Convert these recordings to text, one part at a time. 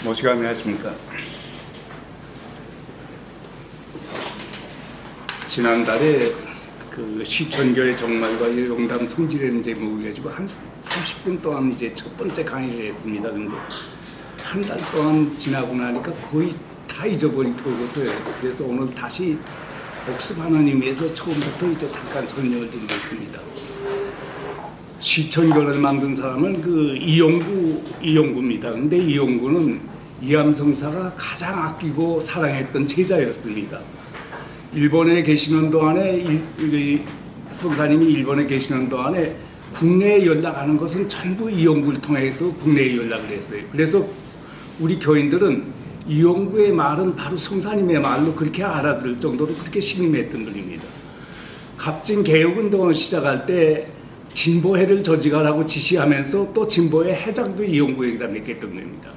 모시가 안녕하십니까. 지난달에 그 시천교회 종말과 용담 성지라는 제목을 가지고 한 30분 동안 이제 첫 번째 강의를 했습니다. 근데 한 달 동안 지나고 나니까 거의 다 잊어버릴 거거든요. 그래서 오늘 다시 복습하는 의미에서 처음부터 이제 잠깐 설명을 드리겠습니다. 시천교를 만든 사람은 그 이용구입니다. 근데 이용구는 이암성사가 가장 아끼고 사랑했던 제자였습니다. 일본에 계시는 동안에 성사님이 일본에 계시는 동안에 국내에 연락하는 것은 전부 이용구를 통해서 국내에 연락을 했어요. 그래서 우리 교인들은 이용구의 말은 바로 성사님의 말로 그렇게 알아들을 정도로 그렇게 신임했던 분입니다. 갑진 개혁운동을 시작할 때 진보회를 조직하라고 지시하면서 또 진보회 회장도 이용구에게다 맡겼던 겁니다.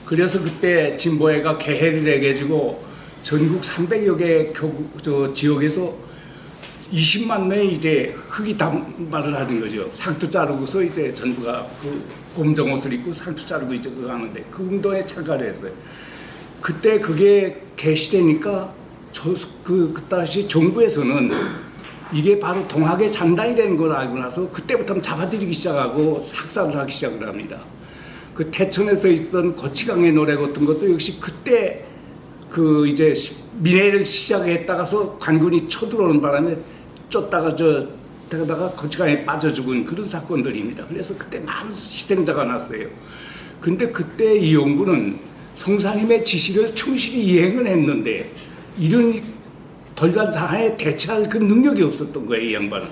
그래서 그때 진보회가 개회를 해가지고 전국 300여 개 지역에서 20만 명이 이제 흑이 단발을 하는 거죠. 상투 자르고서 이제 전부가 그 곰정 옷을 입고 상투 자르고 이제 그거 하는데 그 운동에 참가를 했어요. 그때 그게 개시되니까 그 당시 정부에서는 이게 바로 동학의 잔당이라는 걸 알고 나서 그때부터 잡아들이기 시작하고 학살을 하기 시작을 합니다. 그 태천에서 있던 고치강의 노래 같은 것도 역시 그때 그 이제 민회를 시작했다가서 관군이 쳐들어오는 바람에 쫓다가 데다가 고치강에 빠져 죽은 그런 사건들입니다. 그래서 그때 많은 희생자가 났어요. 근데 그때 이용구는 성사님의 지시를 충실히 이행을 했는데 이런 돌발 상황에 대처할 그 능력이 없었던 거예요. 이 양반은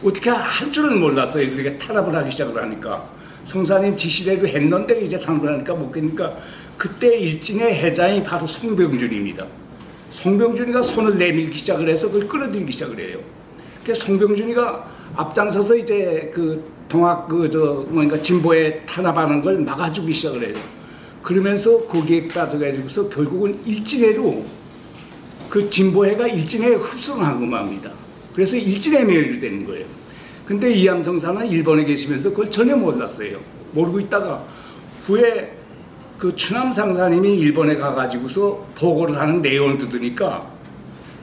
어떻게 할 줄은 몰랐어요. 그러니까 탄압을 하기 시작을 하니까 성사님 지시대로 했는데 이제 탄압을 하니까 못 가니까 그때 일진의 회장이 바로 송병준입니다. 송병준이가 손을 내밀기 시작을 해서 그걸 끌어들이기 시작을 해요. 그래서 송병준이가 앞장서서 이제 그 동학 뭔가 진보에 탄압하는 걸 막아주기 시작을 해요. 그러면서 거기에 빠져가지고서 결국은 일진회로 그 진보회가 일진회에 흡수한 것만 합니다. 그래서 일진회 매열이 되는 거예요. 근데 이암성사는 일본에 계시면서 그걸 전혀 몰랐어요. 모르고 있다가 후에 그 추남상사님이 일본에 가가지고서 보고를 하는 내용을 듣으니까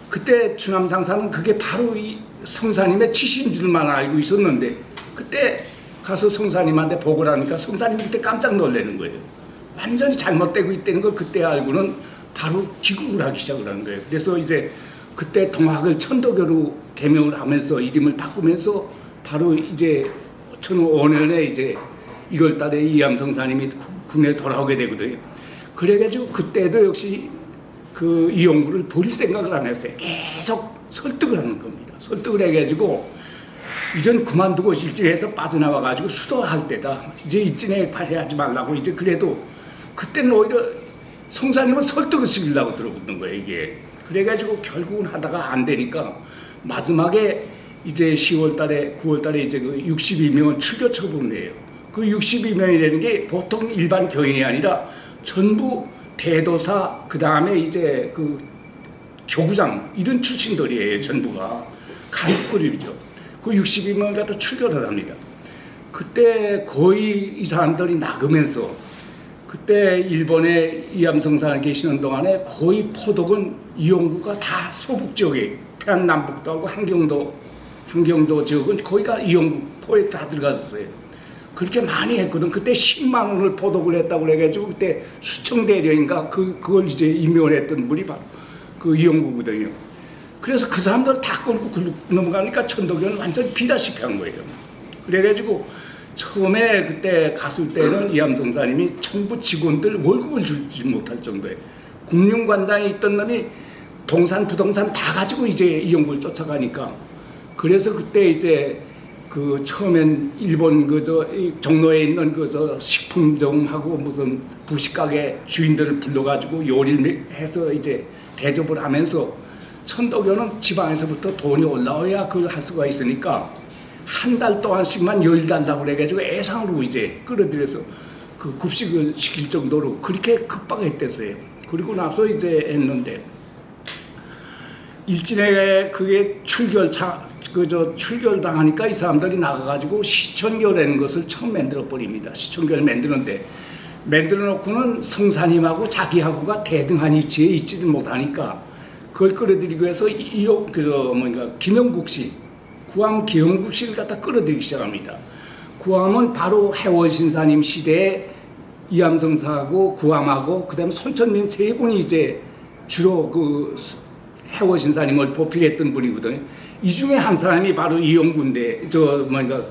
그때 추남상사는 그게 바로 이 성사님의 지시인 줄만 알고 있었는데 그때 가서 성사님한테 보고를 하니까 성사님이 그때 깜짝 놀라는 거예요. 완전히 잘못되고 있다는 걸 그때 알고는 바로 기국을 하기 시작을 하는 거예요. 그래서 이제 그때 동학을 천도교로 개명을 하면서 이름을 바꾸면서 바로 이제 2005년에 이제 1월 달에 이암성사님이 국내에 돌아오게 되거든요. 그래가지고 그때도 역시 그 이용구를 버릴 생각을 안 했어요. 계속 설득을 하는 겁니다. 설득을 해가지고 이전 그만두고 일진에서 빠져나와가지고 수도할 때다. 이제 일진에 발휘하지 말라고 이제 그래도 그때는 오히려 성사님은 설득을 시키려고 들어붙는 거예요, 이게. 그래가지고 결국은 하다가 안 되니까 마지막에 이제 10월 달에, 9월 달에 이제 그 62명을 출교 처분을 해요. 그 62명이라는 게 보통 일반 교인이 아니라 전부 대도사, 그 다음에 이제 그 교구장, 이런 출신들이에요, 전부가. 간급그룹이죠. 그 62명을 갖다 출교를 합니다. 그때 거의 이 사람들이 나가면서 그때 일본에 이암성사에 계시는 동안에 거의 포독은 이용구가 다 소북 지역에 평양남북도 하고 한경도 지역은 거기가 이용구 포에 다 들어갔었어요. 그렇게 많이 했거든. 그때 10만 원을 포독을 했다고 그래가지고 그때 수청대령인가 그걸 이제 임명을 했던 분이 바로 그 이용구거든요. 그래서 그 사람들 다 끌고 넘어가니까 천도교는 완전히 비다시피 한 거예요. 그래가지고 처음에 그때 갔을 때는 이암성사님이 청부 직원들 월급을 주지 못할 정도에 금융관장에 있던 놈이 동산 부동산 다 가지고 이제 이용구를 쫓아가니까 그래서 그때 이제 그 처음엔 일본 종로에 있는 식품점하고 무슨 부식가게 주인들을 불러가지고 요리를 해서 이제 대접을 하면서 천도교는 지방에서부터 돈이 올라와야 그걸 할 수가 있으니까 한 달 동안씩만 여일 달라고 그래가지고 애상으로 이제 끌어들여서 그 급식을 시킬 정도로 그렇게 급박했댔어요. 그리고 나서 이제 했는데 일진에 그게 출결당하니까 이 사람들이 나가가지고 시천교라는 것을 처음 만들어 버립니다. 시천교를 만드는데 만들어 놓고는 성사님하고 자기하고가 대등한 위치에 있지를 못하니까 그걸 끌어들이기 위해서 김영국 씨, 구암 김영국 씨를 갖다 끌어들이기 시작합니다. 구암은 바로 해월신사님 시대에 이암성사하고 구암하고 그다음 손천민 세 분이 이제 주로 그 해월신사님을 보필했던 분이거든요. 이 중에 한 사람이 바로 이영구인데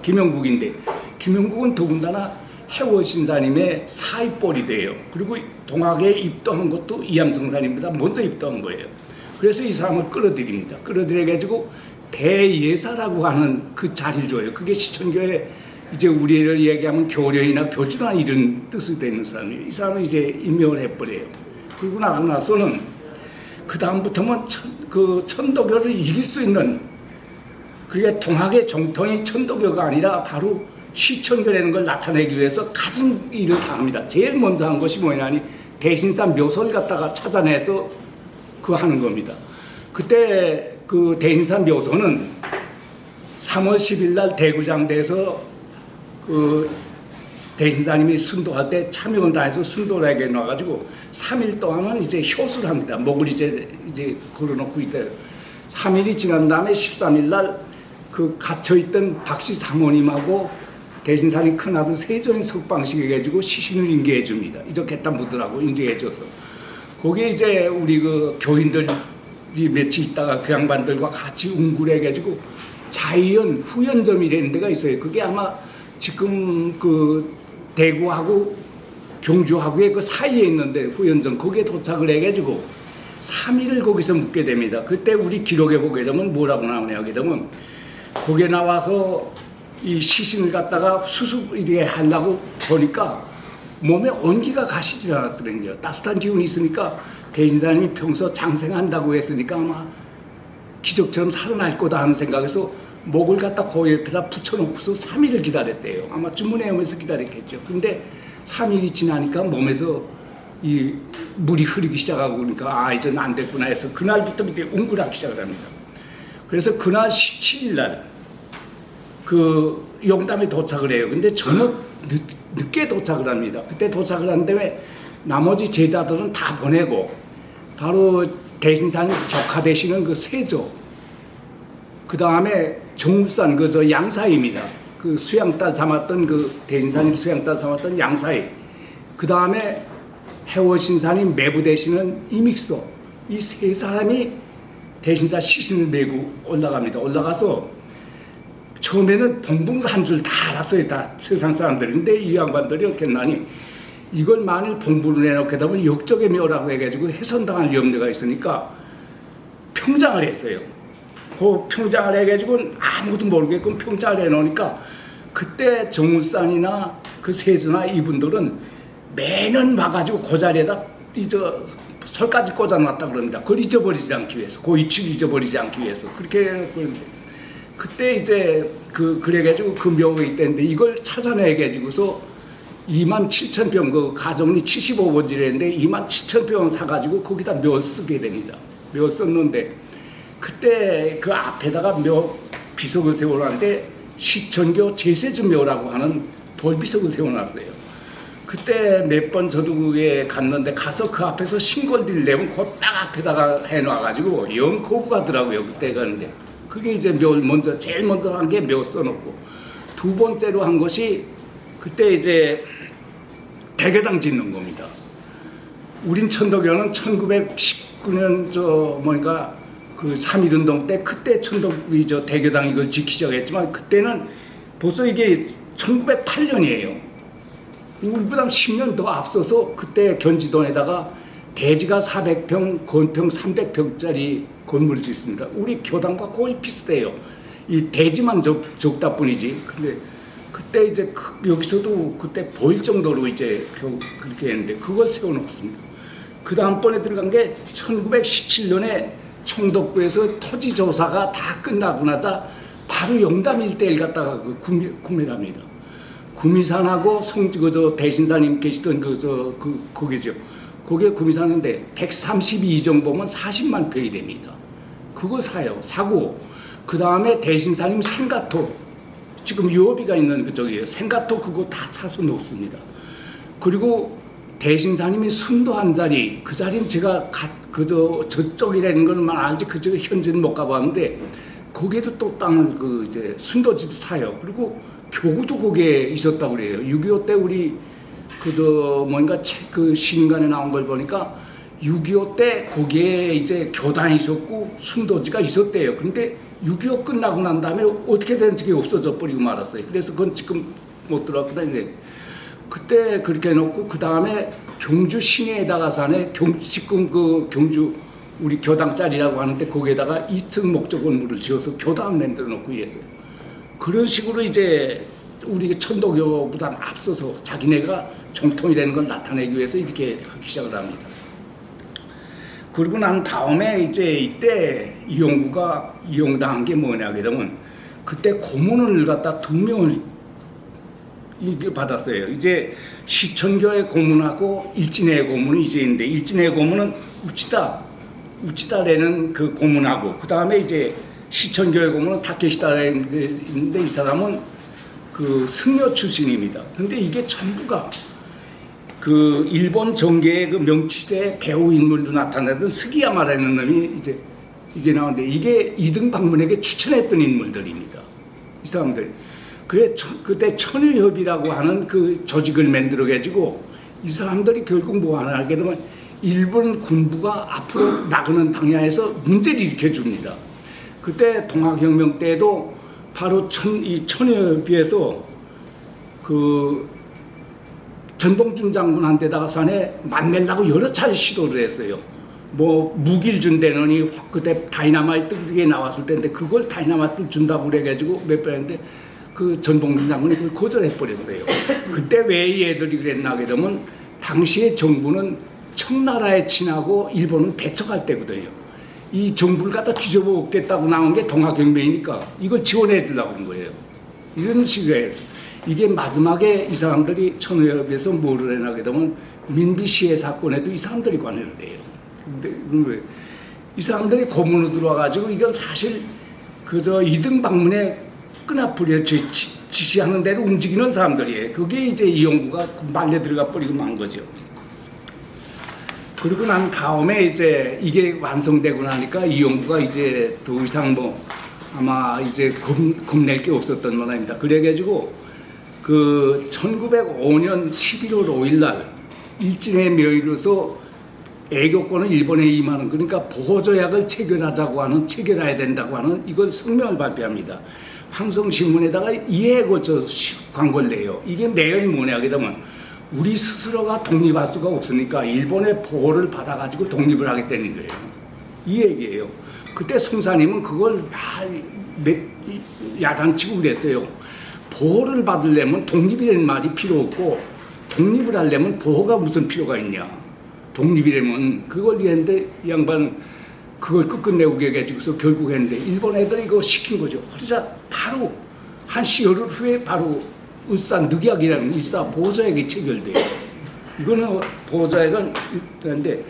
김영국인데, 김영국은 더군다나 해월신사님의 사입벌이 돼요. 그리고 동학에 입도한 것도 이암성사님보다 먼저 입도한 거예요. 그래서 이 사람을 끌어들입니다. 끌어들여가지고 대예사라고 하는 그 자리를 줘요. 그게 시천교에 이제 우리를 얘기하면 교련이나 교주나 이런 뜻이 되는 사람이에요. 이 사람은 이제 임명을 해버려요. 그러고 나고 나서는 그 다음부터는 천도교를 이길 수 있는, 그게 동학의 정통이 천도교가 아니라 바로 시천교라는 걸 나타내기 위해서 가진 일을 당합니다. 제일 먼저 한 것이 뭐냐니 대신사 묘소를 갖다가 찾아내서 그거 하는 겁니다. 그때 그 대신사 묘소는 3월 10일 날 대구장대에서 그 대신사님이 순도할 때 참여를 다해서 순도라에게 놔가지고 3일 동안은 이제 효수를 합니다. 목을 이제 걸어놓고 있대요. 3일이 지난 다음에 13일 날 그 갇혀있던 박씨 사모님하고 대신사님 큰아들 세존이 석방식 해가지고 시신을 인계해 줍니다. 이렇게 묻으라고 인계해 줘서. 거기에 이제 우리 그 교인들이 며칠 있다가 그 양반들과 같이 웅굴해가지고 자이연 후연점이라는 데가 있어요. 그게 아마 지금 그 대구하고 경주하고의 그 사이에 있는데 후연점, 거기에 도착을 해가지고 3일을 거기서 묵게 됩니다. 그때 우리 기록에 보게 되면 뭐라고 나오냐 하게 되면 거기에 나와서 이 시신을 갖다가 수습 이렇게 하려고 보니까 몸에 온기가 가시질 않았더군요. 따뜻한 기운이 있으니까 대신사님이 평소 장생한다고 했으니까 아마 기적처럼 살아날 거다 하는 생각에서 목을 갖다 그 옆에다 붙여놓고서 3일을 기다렸대요. 아마 주문에 오면서 기다렸겠죠. 근데 3일이 지나니까 몸에서 이 물이 흐르기 시작하고 그러니까 이제 안 됐구나 해서 그날부터 이제 웅글하기 시작을 합니다. 그래서 그날 17일 날 그 용담에 도착을 해요. 근데 저녁 늦게 도착을 합니다. 그때 도착을 하는데 왜 나머지 제자들은 다 보내고 바로 대신사님 조카 되시는 그 세조, 그 다음에 정울산 양사입니다. 그 수양딸 삼았던 그 대신사님 수양딸 삼았던 양사이, 그 다음에 해월신사님 매부 되시는 이믹소, 이 세 사람이 대신사 시신을 메고 올라갑니다. 올라가서 처음에는 봉봉을 한 줄 다 알았어요. 다 세상 사람들이. 근데 이 양반들이 어떻게 했나니 이걸 만일 봉부를 해놓게 되면 역적의 묘라고 해가지고 훼손당할 염려가 있으니까 평장을 했어요. 그 평장을 해가지고 아무것도 모르게끔 평장을 해놓으니까 그때 정울산이나 그 세조나 이분들은 매년 와가지고 그 자리에다 설까지 꽂아놨다 그럽니다. 그걸 잊어버리지 않기 위해서, 그 위치를 잊어버리지 않기 위해서 그렇게 해놓고 그때 이제 그래가지고 그 묘가 있다는데 이걸 찾아내가지고서 27,000평 그 가정리 75번지라는데 27,000평 사가지고 거기다 묘 쓰게 됩니다. 묘 썼는데 그때 그 앞에다가 묘 비석을 세워놨는데 시천교 제세주 묘라고 하는 돌비석을 세워놨어요. 그때 몇 번 저도 그게 갔는데 가서 그 앞에서 신골들 내면 그 딱 앞에다가 해놔가지고 영 거부가더라고요. 그때 가는데 그게 이제 제일 먼저 한 게 묘 써놓고, 두 번째로 한 것이 그때 이제 대개당 짓는 겁니다. 우린 천도교는 1919년 그 3.1운동 때 그때 대교당 이걸 짓기 시작했지만 그때는 벌써 이게 1908년이에요. 우리보다 10년 더 앞서서 그때 견지동에다가 대지가 400평, 건평 300평짜리 건물을 짓습니다. 우리 교당과 거의 비슷해요. 이 대지만 적다 뿐이지. 근데 그때 이제 여기서도 그때 보일 정도로 이제 그렇게 했는데 그걸 세워놓습니다. 그 다음번에 들어간 게 1917년에 총독부에서 토지 조사가 다 끝나고 나자 바로 영담 일대를 갖다가 구매를 합니다. 구미산하고 대신사님 계시던 거기죠. 거기에 구미사는데 132정 보면 40만 평이 됩니다. 그거 사요. 사고 그 다음에 대신사님 생가토, 지금 유업이가 있는 그쪽이에요. 생가토 그거 다 사서 놓습니다. 그리고 대신사님이 순도 한 자리, 그 자리는 제가 저쪽이라는 걸만 알지 그쪽에 현지는 못 가봤는데 거기에도 또 땅을 이제 순도지도 사요. 그리고 교구도 거기에 있었다고 그래요. 6.25 때 우리 뭔가 그 신간에 나온 걸 보니까 6.25 때 거기에 이제 교단이 있었고 순도지가 있었대요. 근데 6.25 끝나고 난 다음에 어떻게 된지 그게 없어져 버리고 말았어요. 그래서 그건 지금 못 들어왔구나. 그때 그렇게 해놓고 그 다음에 경주 시내에다가 사네 지금 경주 우리 교당짜리라고 하는데 거기에다가 2층 목적 건물을 지어서 교당을 만들어 놓고 이랬어요. 그런 식으로 이제 우리 천도교보다 앞서서 자기네가 정통이라는 걸 나타내기 위해서 이렇게 하기 시작을 합니다. 그러고 난 다음에 이제 이때 이용구가 이용당한 게 뭐냐 그러면 그때 고문을 갖다 2명을 이게 받았어요. 이제 시천교의 고문하고 일진의 고문이 이제 있는데 일진의 고문은 우치다라는 그 고문하고 그 다음에 이제 시천교의 고문은 타케시다라는 게 있는데 이 사람은 그 승려 출신입니다. 근데 이게 전부가 그 일본 정계의 그 명치대 배우 인물로 나타나던 스기야마라는 놈이 이제 이게 나오는데 이게 이등 방문에게 추천했던 인물들입니다. 이 사람들. 그래 그때 천유협이라고 하는 그 조직을 만들어가지고 이 사람들이 결국 뭐 하게 되면 일본 군부가 앞으로 나가는 방향에서 문제를 일으켜 줍니다. 그때 동학혁명 때도 바로 이 천유협에서 그 전봉준 장군한테다가 산에 만나려고 여러 차례 시도를 했어요. 뭐 무기를 준다느니 그때 다이나마이트 그게 나왔을 때인데 그걸 다이나마이트 준다고 그래가지고 몇 번 했는데 그 전봉준 장군이 그걸 거절해 버렸어요. 그때 왜 이 애들이 그랬나 그러면 당시에 정부는 청나라에 친하고 일본은 배척할 때거든요. 이 정부를 갖다 뒤집어먹겠다고 나온 게 동학혁명이니까 이걸 지원해 주려고 그런 거예요. 이런 식으로 이게 마지막에 이 사람들이 천회협에서 뭐를 해나게 되면 민비시해 사건에도 이 사람들이 관여를 해요. 근데 이 사람들이 고문으로 들어와가지고 이건 사실 그저 이등 방문에 끈앞으로 지시하는 대로 움직이는 사람들이에요. 그게 이제 이용구가 말려 들어가 버리고 만 거죠. 그리고 난 다음에 이제 이게 완성되고 나니까 이용구가 이제 더 이상 뭐 아마 이제 겁낼 게 없었던 모양입니다. 그래가지고 그 1905년 11월 5일 날 일진의 명의로서 애교권을 일본에 임하는 그러니까 보호조약을 체결해야 된다고 하는 이걸 성명을 발표합니다. 황성신문에다가 2회에 걸쳐 광고를 내요. 이게 내용이 뭐냐 하면 우리 스스로가 독립할 수가 없으니까 일본의 보호를 받아가지고 독립을 하겠다는 거예요. 이 얘기예요. 그때 송사님은 그걸 야단치고 그랬어요. 보호를 받으려면 독립이라는 말이 필요 없고 독립을 하려면 보호가 무슨 필요가 있냐. 독립이라면 그걸 했는데 이 양반 그걸 끝끝내고 해가지고서 결국 했는데 일본 애들이 이거 시킨 거죠. 그러자 바로 한 10여일 후에 바로 울산 늑약이라는 일사 보호자액이 체결돼요. 이거는 보호자액은 있는데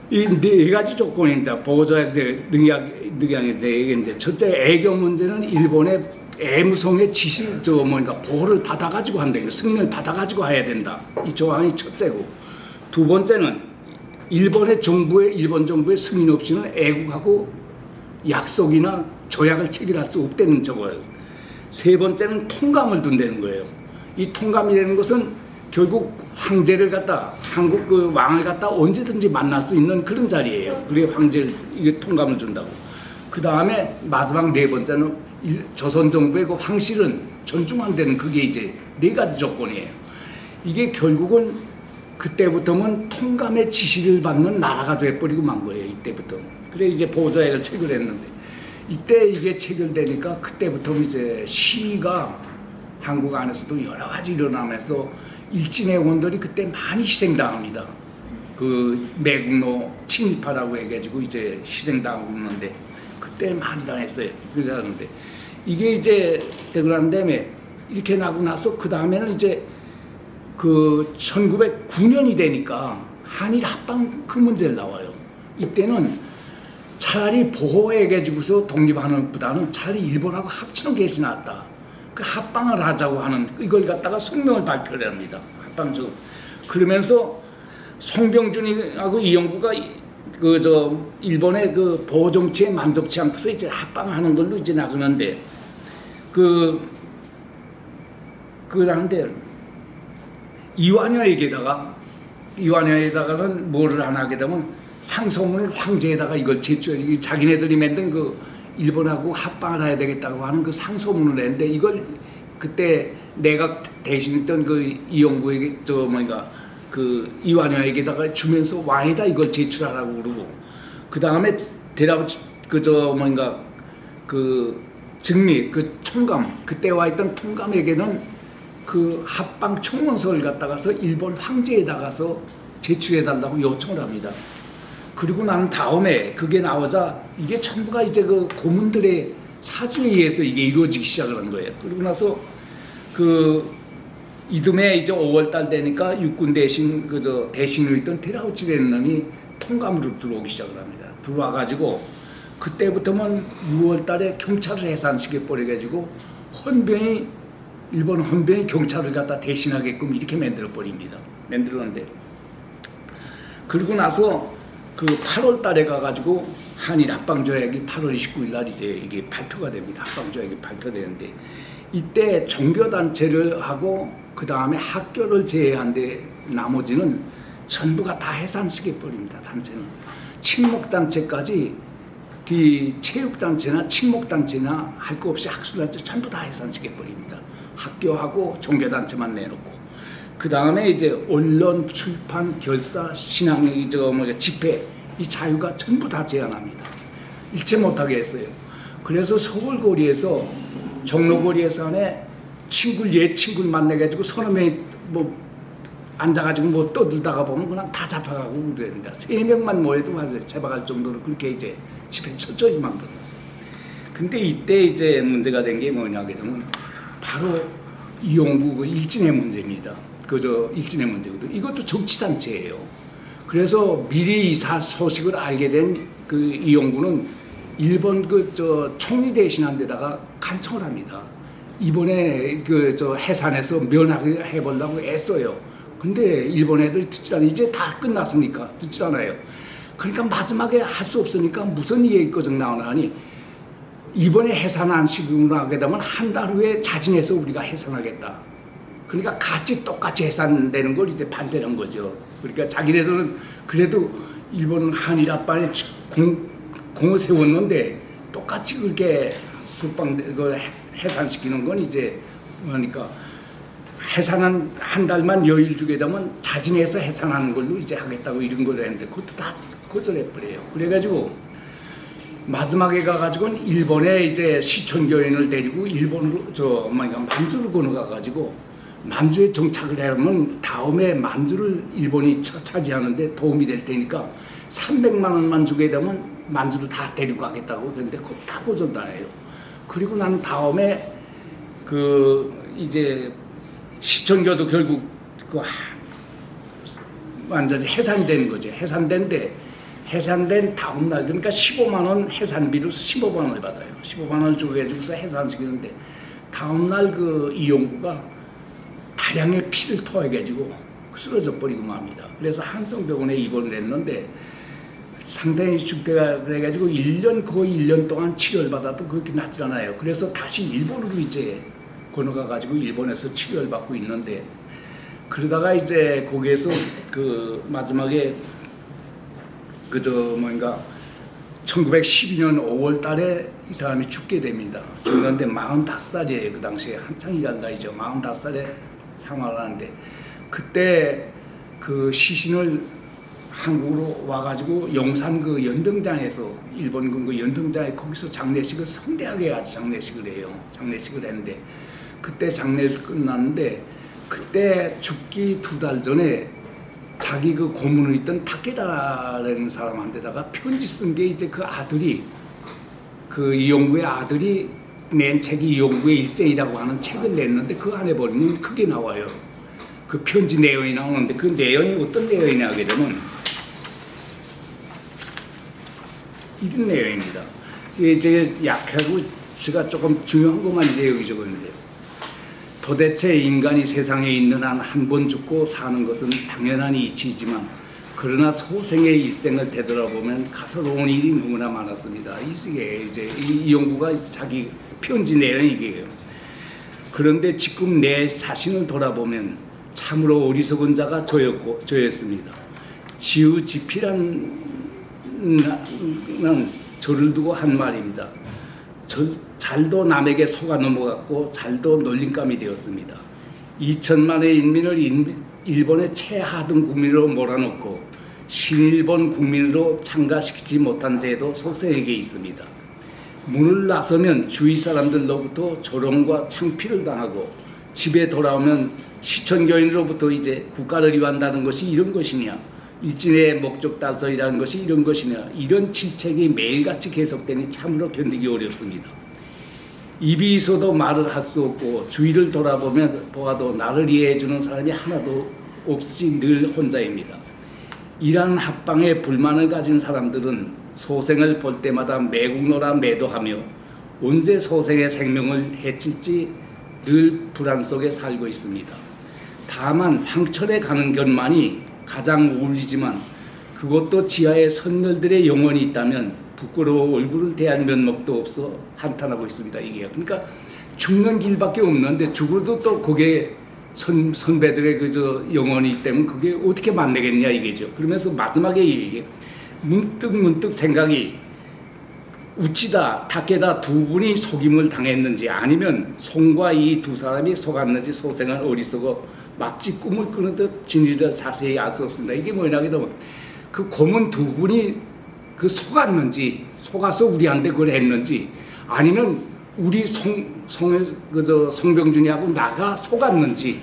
이 네 가지 조건입니다. 보호자액 늑약인데 이제 첫째 애교 문제는 일본의 애무성의 지시 보호를 받아가지고 한다. 승인을 받아가지고 해야 된다. 이 조항이 첫째고 두 번째는 일본 정부의 승인 없이는 애국하고 약속이나 조약을 체결할 수 없다는 저거예요. 세 번째는 통감을 둔다는 거예요. 이 통감이라는 것은 결국 황제를 갖다 한국 그 왕을 갖다 언제든지 만날 수 있는 그런 자리예요. 그래 황제를 이게 통감을 준다고. 그 다음에 마지막 네 번째는 조선 정부의 그 황실은 존중한다는 그게 이제 네 가지 조건이에요. 이게 결국은 그때부터는 통감의 지시를 받는 나라가 돼버리고 만 거예요. 이때부터. 그래 이제 보호자액을 체결했는데 이때 이게 체결되니까 그때부터 이제 시위가 한국 안에서도 여러 가지 일어나면서 일진회원들이 그때 많이 희생당합니다. 그 매국노 침입하라고 해가지고 이제 희생당하고 있는데 그때 많이 당했어요. 그러는데 이게 이제 되고 난 다음에 이렇게 나고 나서 그 다음에는 이제 그 1909년이 되니까 한일 합방 그 문제를 나와요. 이때는 차라리 보호해가지고서 독립하는 것보다는 차라리 일본하고 합치는 것이 낫다. 그 합방을 하자고 하는 이걸 갖다가 성명을 발표를 합니다. 그러면서 송병준이하고 이영구가 일본의 그 보호 정치에 만족치 않고서 이제 합방하는 걸로 이제 나가는데 그런데 이완여에다가는 뭐를 안 하게 되면 상소문을 황제에다가 이걸 자기네들이 만든 그 일본하고 합방을 해야 되겠다고 하는 그 상소문을 했는데 이걸 그때 내가 대신했던 그 이영구에게 그 이완여에게다가 주면서 왕에다 이걸 제출하라고 그러고 그 다음에 증리 그 총감 그때 와 있던 통감에게는 그 합방 청원서를 갖다가서 일본 황제에다가서 제출해달라고 요청을 합니다. 그리고 난 다음에 그게 나오자 이게 전부가 이제 그 고문들의 사주에 의해서 이게 이루어지기 시작을 한 거예요. 그리고 나서 이듬해 이제 5월달 되니까 육군 대신으로 있던 테라우치라는 놈이 통감으로 들어오기 시작을 합니다. 들어와가지고 그때부터는 6월달에 경찰을 해산시켜 버려가지고 일본 헌병이 경찰을 갖다 대신하게끔 이렇게 만들었는데 그리고 나서 그 8월달에 가가지고 한일 합방조약이 8월 29일 날 이제 이게 발표가 됩니다. 합방조약이 발표되는데 이때 종교단체를 하고 그 다음에 학교를 제외한데 나머지는 전부가 다 해산시켜 버립니다. 단체는 친목단체까지 체육단체나 친목단체나 할 거 없이 학술단체 전부 다 해산시켜 버립니다. 학교하고 종교단체만 내놓고 그 다음에 이제 언론, 출판, 결사, 신앙의 집회 이 자유가 전부 다 제한합니다. 일체 못하게 했어요. 그래서 서울거리에서 종로거리에서 안에 옛 친구를 만나가지고 서너 명이 앉아가지고 떠들다가 보면 그냥 다 잡아가고 그랬는데 3명만 모여도 잡아갈 정도로 그렇게 이제 집회 철저히 만들었어요. 근데 이때 이제 문제가 된 게 뭐냐 그러면 바로 이용구 그 일진의 문제입니다. 일진의 문제거든요. 이것도 정치단체예요. 그래서 미리 이 소식을 알게 된 그 이용구는 일본 총리 대신한 데다가 간청을 합니다. 이번에 해산해서 면하게 해보려고 애써요. 근데 일본 애들이 듣지 않아요. 이제 다 끝났으니까 듣지 않아요. 그러니까 마지막에 할 수 없으니까 무슨 얘기거든 나오나 하니 이번에 해산한 식으로 하게 되면 한 달 후에 자진해서 우리가 해산하겠다. 그러니까 똑같이 해산되는 걸 이제 반대한 거죠. 그러니까 자기네들은 그래도 일본은 한일 합방에 공을 세웠는데 똑같이 그렇게 해산시키는 건 이제 그러니까 해산한 한 달만 여유를 주게 되면 자진해서 해산하는 걸로 이제 하겠다고 이런 걸 했는데 그것도 다 거절해버려요. 그래가지고 마지막에 가가지고는 일본에 이제 시촌교인을 데리고 일본으로 만주를 건너가가지고 만주에 정착을 하면 다음에 만주를 일본이 차지하는데 도움이 될 테니까 300만 원만 주게 되면 만주를 다 데리고 가겠다고 그랬는데 그거 다 거절당해요. 그리고 난 다음에 이제 시촌교도 결국 완전히 해산이 되는 거죠. 해산된 다음 날 그러니까 15만 원 해산비로 15만 원을 받아요. 15만 원을 주고 해주고서 해산시키는데 다음 날 이용구가 다량의 피를 토해가지고 쓰러져 버리고 맙니다. 그래서 한성병원에 입원을 했는데 상당히 죽대가 그래가지고 거의 1년 동안 치료를 받아도 그렇게 낫지 않아요. 그래서 다시 일본으로 이제 건너가가지고 일본에서 치료를 받고 있는데 그러다가 이제 거기에서 마지막에 1912년 5월 달에 이 사람이 죽게 됩니다. 죽는데 45살이에요. 그 당시에 한창 일할 나이죠. 45살에 사망을 하는데 그때 시신을 한국으로 와가지고 용산 연등장에서 일본 연등장에 거기서 장례식을 성대하게 아주 장례식을 해요. 장례식을 했는데 그때 장례를 끝났는데 그때 죽기 2달 전에 자기 고문을 있던 타케다라는 사람한테다가 편지 쓴 게 이제 아들이 이용구의 아들이 낸 책이 이용구의 일생이라고 하는 책을 냈는데 그 안에 보면 크게 나와요. 그 편지 내용이 나오는데 그 내용이 어떤 내용이냐 하게 되면 이런 내용입니다. 이제 약하고 제가 조금 중요한 것만 이제 여기 적었는데 도대체 인간이 세상에 있는 한 한 번 죽고 사는 것은 당연한 이치이지만 그러나 소생의 일생을 되돌아보면 가소로운 일이 너무나 많았습니다. 이게 이제 이 연구가 자기 편지 내용이 이게요. 그런데 지금 내 자신을 돌아보면 참으로 어리석은 자가 저였습니다. 지우지필한 저를 두고 한 말입니다. 잘도 남에게 속아 넘어갔고 잘도 놀림감이 되었습니다. 2천만의 인민을 일본의 최하등 국민으로 몰아넣고 신일본 국민으로 참가시키지 못한 죄도 소생에게 있습니다. 문을 나서면 주위 사람들로부터 조롱과 창피를 당하고 집에 돌아오면 시천교인으로부터 이제 국가를 위한다는 것이 이런 것이냐, 일진의 목적 달성이라는 것이 이런 것이냐, 이런 질책이 매일같이 계속되니 참으로 견디기 어렵습니다. 입이 있어도 말을 할 수 없고 주위를 보아도 나를 이해해주는 사람이 하나도 없이 늘 혼자입니다. 이러한 합방에 불만을 가진 사람들은 소생을 볼 때마다 매국노라 매도하며 언제 소생의 생명을 해칠지 늘 불안 속에 살고 있습니다. 다만 황천에 가는 것만이 가장 어울리지만 그것도 지하에 선녀들의 영혼이 있다면 부끄러워 얼굴을 대할 면목도 없어 한탄하고 있습니다. 이게 그러니까 죽는 길밖에 없는데 죽어도 또 그게 선배들의 그저 영혼이 있다면 그게 어떻게 만나겠냐 이게죠. 그러면서 마지막에 이게 문득 생각이 우치다 타케다 두 분이 속임을 당했는지 아니면 송과 이 두 사람이 속았는지 소생은 어리석어 마치 꿈을 꾸는 듯 진리를 자세히 알 수 없습니다. 이게 뭐냐게 되면 그 검은 두 분이 그 속았는지 속아서 우리한테 그걸 했는지 아니면 우리 송병준이하고 나가 속았는지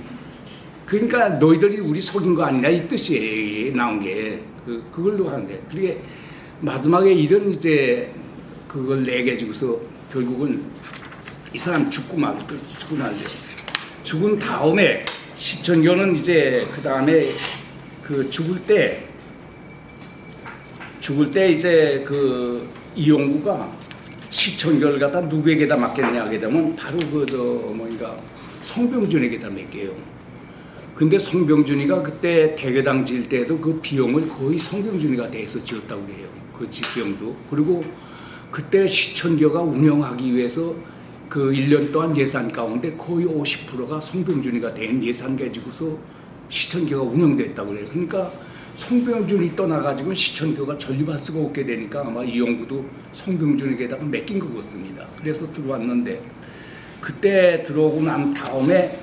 그러니까 너희들이 우리 속인 거 아니냐 이 뜻이에요. 나온 게 그걸로 한 게 그게 마지막에 이런 이제 그걸 내가지고서 결국은 이 사람 죽고 말죠. 죽은 다음에 시천교는 이제 그 다음에 그 죽을 때 이제 그 이용구가 시천교를 갖다 누구에게다 맡겼냐 하게 되면 바로 송병준에게다 맡겨요. 근데 송병준이가 그때 대교당 지을 때도 그 비용을 거의 송병준이가 대해서 지었다고 그래요. 그 비용도. 그리고 그때 시천교가 운영하기 위해서 그 1년 동안 예산 가운데 거의 50%가 송병준이가 된 예산 가지고서 시천교가 운영됐다고 그래요. 그러니까 송병준이 떠나가지고 시천교가 전립할 수가 없게 되니까 아마 이용구도 송병준에게다가 맡긴 것 같습니다. 그래서 들어왔는데 그때 들어오고 난 다음에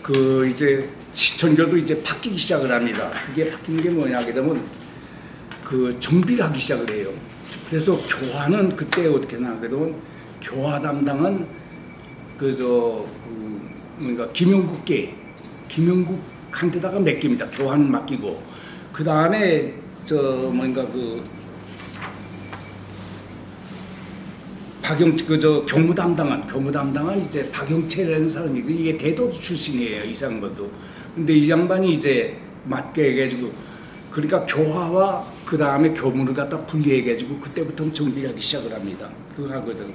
그 이제 시천교도 이제 바뀌기 시작을 합니다. 그게 바뀌는 게 뭐냐 하게 되면 그 정비를 하기 시작을 해요. 그래서 교화는 그때 어떻게 나가게 되면 교화 담당은 김영국한테다가 맡깁니다. 교화는 맡기고 그 다음에 교무 담당은 이제 박영채라는 사람이 이게 대도 출신이에요. 이 양반도. 근데 이 양반이 이제 맡게 해가지고 그러니까 교화와 그 다음에 교무를 갖다 분리해가지고 그때부터 정비하기 시작을 합니다. 그거 하거든.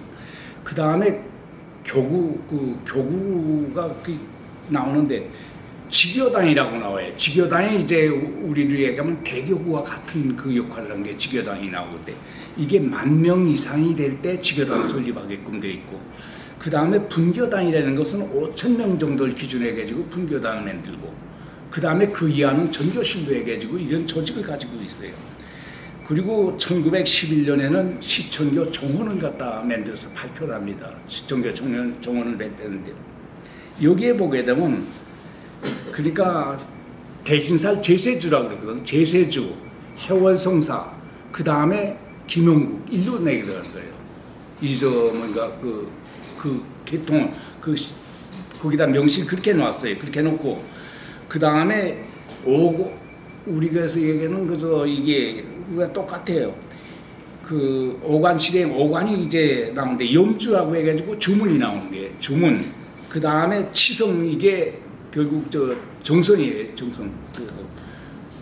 그 다음에 교구가 나오는데 직여당이라고 나와요. 직여당이 이제 우리로 얘기하면 대교구와 같은 그 역할을 한 게 직여당이 나오고 때 이게 10,000명 이상이 될 때 직여당을 설립하게끔 돼 있고 그 다음에 분교당이라는 것은 5,000명 정도를 기준으로 해가지고 분교당을 만들고 그 다음에 그 이하는 전교실로 해가지고 이런 조직을 가지고 있어요. 그리고 1911년에는 시천교 정원을 갖다 만들어서 발표를 합니다. 시천교 정원을 발표하는데 여기에 보게 되면 그러니까 대신살 제세주라고 그러거든. 제세주, 해월성사, 그 다음에 김용국 일로 내게 되는 거예요. 그 계통을 거기다 명시 그렇게 놨어요. 그렇게 놓고 그 다음에 우리가서 얘기하는 이게 우리가 똑같아요. 그 오관이 이제 나오는데 염주라고 해가지고 주문이 나오는 게 주문. 그 다음에 치성 이게 결국 정선이에요. 정선.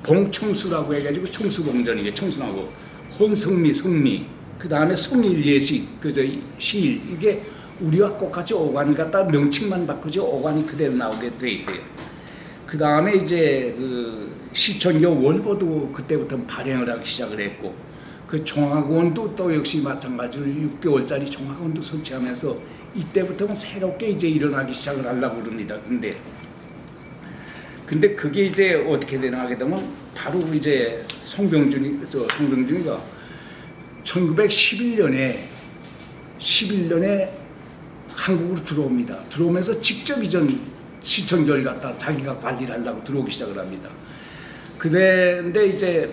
봉청수라고 해가지고 청수봉전이게 청순하고 혼성미 성미. 그 다음에 성일 예식 시일 이게 우리와 똑같이 오관 갖다 명칭만 바꾸지 오관이 그대로 나오게 돼 있어요. 그 다음에 이제 그 시천교 원보도 그때부터 발행을 하기 시작을 했고, 그 종학원도 또 역시 마찬가지로 6개월짜리 종학원도 선치하면서 이때부터는 새롭게 이제 일어나기 시작을 하려고 그럽니다. 근데 그게 이제 어떻게 되나 하게 되면 바로 이제 송병준이가 1911년에 한국으로 들어옵니다. 들어오면서 직접 이전 시천교를 갖다 자기가 관리를 하려고 들어오기 시작을 합니다. 그런데 이제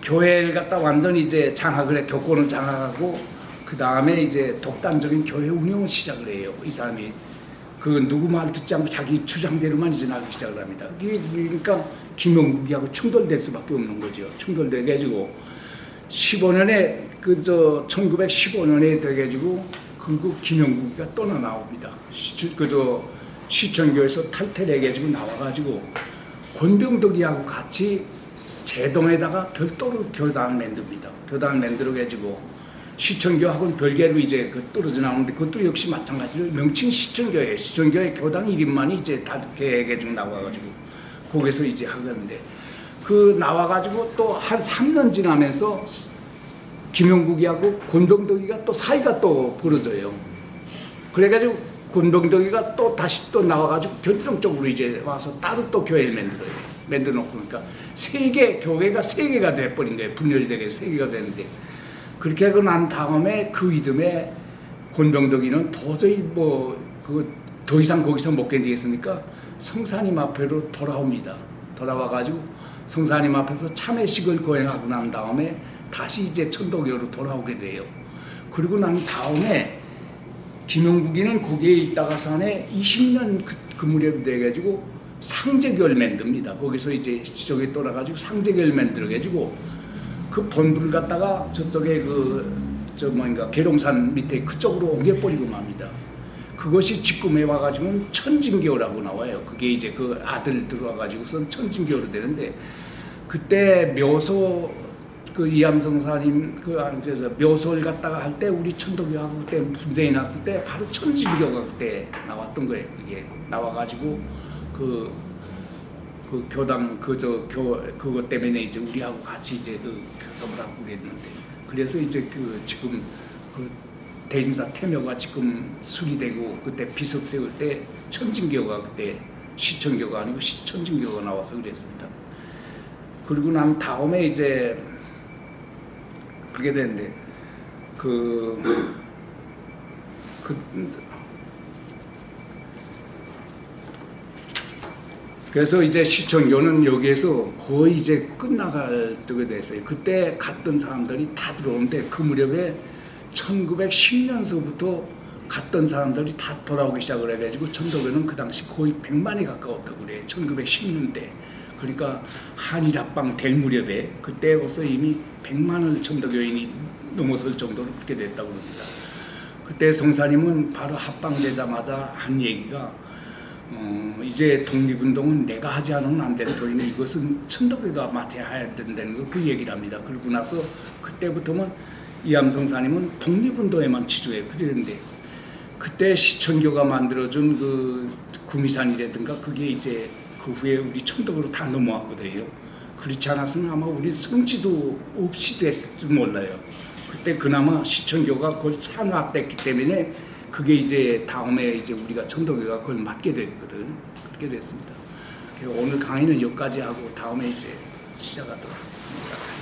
교회를 갖다 완전히 이제 장악을 해, 교권은 장악하고 그 다음에 이제 독단적인 교회 운영을 시작을 해요. 이 사람이 그 누구 말 듣지 않고 자기 주장대로만 이제 나가기 시작을 합니다. 그러니까 김영국이하고 충돌될 수밖에 없는 거죠. 충돌돼 가지고 15년에 1915년에 돼 가지고 그리고 김영국이가 또 나옵니다. 시천교에서 탈퇴를 해가지고 나와가지고 권병덕이하고 같이 제동에다가 별도로 교당을 만듭니다. 교당을 만들어가지고 시천교하고는 별개로 이제 떨어져 나오는데 그것도 역시 마찬가지로 명칭 시천교예요. 시천교의 교당 이름만이 이제 다르게 해가지고 나와가지고 거기서 이제 하는데 그 나와가지고 또 한 3년 지나면서 김영국이하고 권병덕이가 또 사이가 또 벌어져요. 그래가지고 권병덕이가 또 다시 또 나와가지고 결정적으로 이제 와서 따로 또 교회를 만들어 놓고 그러니까 교회가 세 개가 돼버린 거예요. 분열이 되게 세 개가 되는데 그렇게 하고 난 다음에 그 이듬해 권병덕이는 도저히 더 이상 거기서 못 견디겠으니까 성사님 앞으로 돌아옵니다. 돌아와가지고 성사님 앞에서 참회식을 거행하고 난 다음에 다시 이제 천도교로 돌아오게 돼요. 그리고 난 다음에 김영국이는 거기에 있다가서 안에 20년 그 무렵이 돼가지고 상제교를 만듭니다. 거기서 이제 저기 돌아가지고 상제교를 만들어가지고 그 본부를 갖다가 저쪽에 계룡산 밑에 그쪽으로 옮겨버리고 맙니다. 그것이 지금에 와가지고는 천진교라고 나와요. 그게 이제 그 아들 들어와가지고선 천진교로 되는데 그때 묘소 이암성사님 묘소를 갖다가 할 때 우리 천도교하고 그때 분쟁이 났을 때 바로 천진교가 그때 나왔던 거예요. 그게 나와가지고 그 교당 그것 때문에 이제 우리하고 같이 이제 교섭을 하고 그랬는데 그래서 이제 지금 대진사 태묘가 지금 수리되고 그때 비석 세울 때 천진교가 그때 시천교가 아니고 천진교가 나와서 그랬습니다. 그리고 난 다음에 이제 그렇게 되는데 그래서 이제 시천교는 여기에서 거의 이제 끝나갈 때가 됐어요. 그때 갔던 사람들이 다 들어오는데 그 무렵에 1910년서부터 갔던 사람들이 다 돌아오기 시작을 해가지고 천도교는 그 당시 거의 100만에 가까웠다고 그래요. 1910년대. 그러니까 한일합방 될 무렵에 그때 벌써 이미 100만을 천도교인이 넘어설 정도로 그렇게 됐다고 합니다. 그때 성사님은 바로 합방되자마자 한 얘기가 이제 독립운동은 내가 하지 않으면 안 되는 도인은 이것은 천도교가 맡아야 된다는 거 그 얘기를 합니다. 그러고 나서 그때부터는 이암성사님은 독립운동에만 치중해 그랬는데 그때 시천교가 만들어준 그 구미산이라든가 그게 이제 그 후에 우리 천도교로 다 넘어왔거든요. 그렇지 않았으면 아마 우리 성지도 없이 됐을지 몰라요. 그때 그나마 시천교가 그걸 산화됐기 때문에 그게 이제 다음에 이제 우리가 천도교가 그걸 맡게 됐거든. 그렇게 됐습니다. 오늘 강의는 여기까지 하고 다음에 이제 시작하도록 하겠습니다.